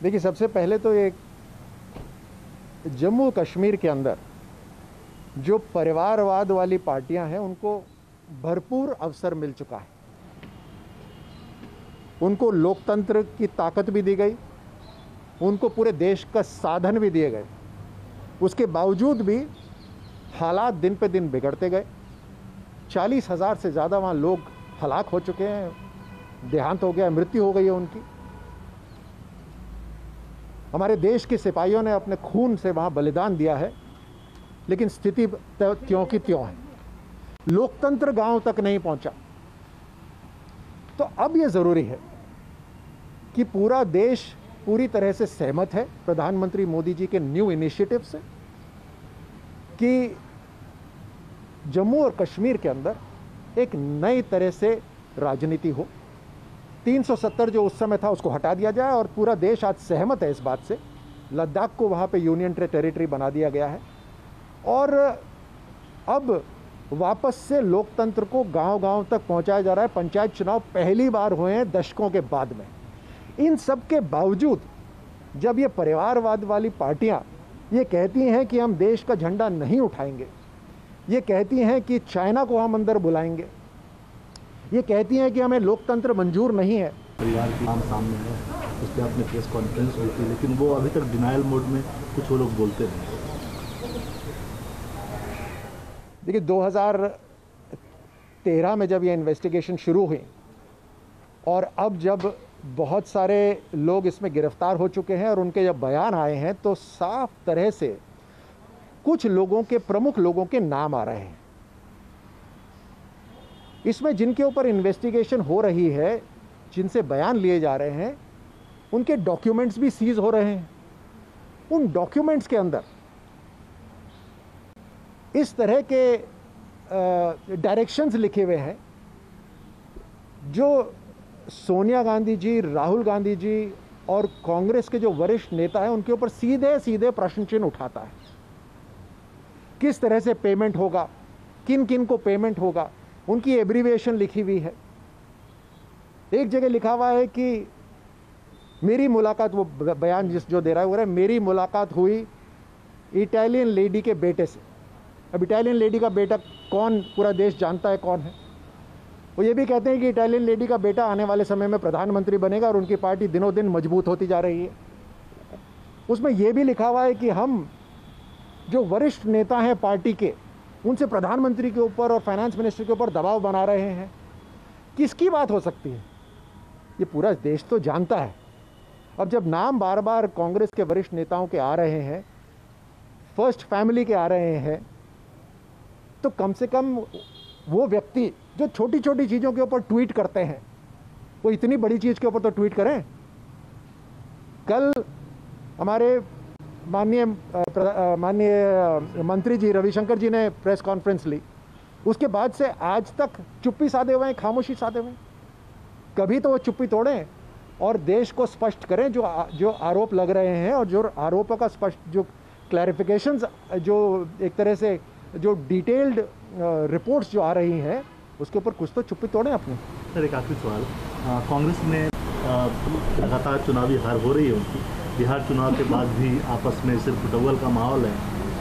देखिए, सबसे पहले तो एक जम्मू कश्मीर के अंदर जो परिवारवाद वाली पार्टियां हैं उनको भरपूर अवसर मिल चुका है। उनको लोकतंत्र की ताकत भी दी गई, उनको पूरे देश का साधन भी दिए गए। उसके बावजूद भी हालात दिन पे दिन बिगड़ते गए। 40,000 से ज़्यादा वहाँ लोग हलाक हो चुके हैं, देहांत हो गया, मृत्यु हो गई है उनकी। हमारे देश के सिपाहियों ने अपने खून से वहाँ बलिदान दिया है, लेकिन स्थिति त्यों की त्यों है। लोकतंत्र गांव तक नहीं पहुंचा। तो अब यह ज़रूरी है कि पूरा देश पूरी तरह से सहमत है प्रधानमंत्री मोदी जी के न्यू इनिशिएटिव से कि जम्मू और कश्मीर के अंदर एक नई तरह से राजनीति हो। 370 जो उस समय था उसको हटा दिया जाए और पूरा देश आज सहमत है इस बात से। लद्दाख को वहाँ पे यूनियन टेरिटरी बना दिया गया है और अब वापस से लोकतंत्र को गांव-गांव तक पहुंचाया जा रहा है। पंचायत चुनाव पहली बार हुए हैं दशकों के बाद में। इन सब के बावजूद जब ये परिवारवाद वाली पार्टियां ये कहती हैं कि हम देश का झंडा नहीं उठाएंगे, ये कहती हैं कि चाइना को हम अंदर बुलाएंगे, ये कहती हैं कि हमें लोकतंत्र मंजूर नहीं है। परिवार की नाम सामने है, उस पर आपने प्रेस कॉन्फ्रेंस हुई थी, लेकिन वो अभी तक डिनायल मोड में कुछ वो लोग बोलते नहीं। देखिए, 2013 में जब ये इन्वेस्टिगेशन शुरू हुई और अब जब बहुत सारे लोग इसमें गिरफ्तार हो चुके हैं और उनके जब बयान आए हैं तो साफ तरह से कुछ लोगों के, प्रमुख लोगों के नाम आ रहे हैं। इसमें जिनके ऊपर इन्वेस्टिगेशन हो रही है, जिनसे बयान लिए जा रहे हैं, उनके डॉक्यूमेंट्स भी सीज हो रहे हैं। उन डॉक्यूमेंट्स के अंदर इस तरह के डायरेक्शंस लिखे हुए हैं जो सोनिया गांधी जी, राहुल गांधी जी और कांग्रेस के जो वरिष्ठ नेता हैं उनके ऊपर सीधे सीधे प्रश्न चिन्ह उठाता है। किस तरह से पेमेंट होगा, किन किन को पेमेंट होगा, उनकी एब्रीविएशन लिखी हुई है। एक जगह लिखा हुआ है कि मेरी मुलाकात, वो बयान जो दे रहा है वो मेरी मुलाकात हुई इटालियन लेडी के बेटे से। अब इटालियन लेडी का बेटा कौन, पूरा देश जानता है कौन है। वो ये भी कहते हैं कि इटालियन लेडी का बेटा आने वाले समय में प्रधानमंत्री बनेगा और उनकी पार्टी दिनों दिन मजबूत होती जा रही है। उसमें यह भी लिखा हुआ है कि हम जो वरिष्ठ नेता हैं पार्टी के, उनसे प्रधानमंत्री के ऊपर और फाइनेंस मिनिस्टर के ऊपर दबाव बना रहे हैं। किसकी बात हो सकती है? ये पूरा देश तो जानता है। अब जब नाम बार बार कांग्रेस के वरिष्ठ नेताओं के आ रहे हैं, फर्स्ट फैमिली के आ रहे हैं, तो कम से कम वो व्यक्ति जो छोटी छोटी चीज़ों के ऊपर ट्वीट करते हैं, वो इतनी बड़ी चीज़ के ऊपर तो ट्वीट करें। कल हमारे माननीय मंत्री जी रविशंकर जी ने प्रेस कॉन्फ्रेंस ली, उसके बाद से आज तक चुप्पी साधे हुए हैं, खामोशी साधे हुए हैं। कभी तो वो चुप्पी तोड़ें और देश को स्पष्ट करें जो आरोप लग रहे हैं और जो आरोपों का स्पष्ट, जो क्लैरिफिकेशंस, जो एक तरह से जो डिटेल्ड रिपोर्ट्स जो आ रही हैं, उसके ऊपर कुछ तो चुप्पी तोड़ें अपने। सर, एक आखिरी सवाल, कांग्रेस ने लगातार चुनावी हार हो रही है उनकी, बिहार चुनाव के बाद भी आपस में सिर्फ डबल का माहौल है,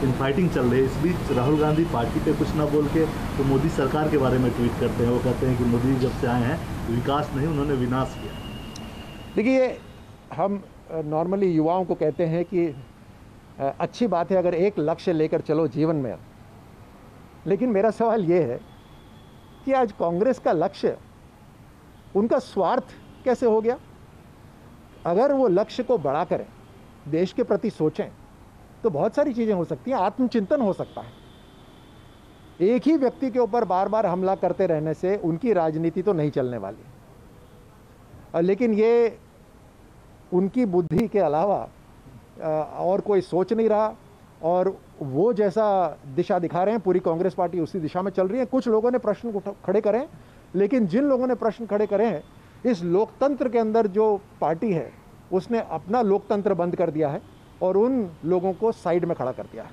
इनफाइटिंग चल रही है। इस बीच राहुल गांधी पार्टी पे कुछ ना बोल के तो मोदी सरकार के बारे में ट्वीट करते हैं। वो कहते हैं कि मोदी जब से आए हैं विकास नहीं, उन्होंने विनाश किया। देखिए, हम नॉर्मली युवाओं को कहते हैं कि अच्छी बात है अगर एक लक्ष्य लेकर चलो जीवन में, लेकिन मेरा सवाल ये है कि आज कांग्रेस का लक्ष्य, उनका स्वार्थ कैसे हो गया? अगर वो लक्ष्य को बड़ा करें, देश के प्रति सोचें, तो बहुत सारी चीज़ें हो सकती हैं। आत्मचिंतन हो सकता है। एक ही व्यक्ति के ऊपर बार बार हमला करते रहने से उनकी राजनीति तो नहीं चलने वाली, लेकिन ये उनकी बुद्धि के अलावा और कोई सोच नहीं रहा और वो जैसा दिशा दिखा रहे हैं, पूरी कांग्रेस पार्टी उसी दिशा में चल रही है। कुछ लोगों ने प्रश्न खड़े करें, लेकिन जिन लोगों ने प्रश्न खड़े करे हैं, इस लोकतंत्र के अंदर जो पार्टी है उसने अपना लोकतंत्र बंद कर दिया है और उन लोगों को साइड में खड़ा कर दिया है।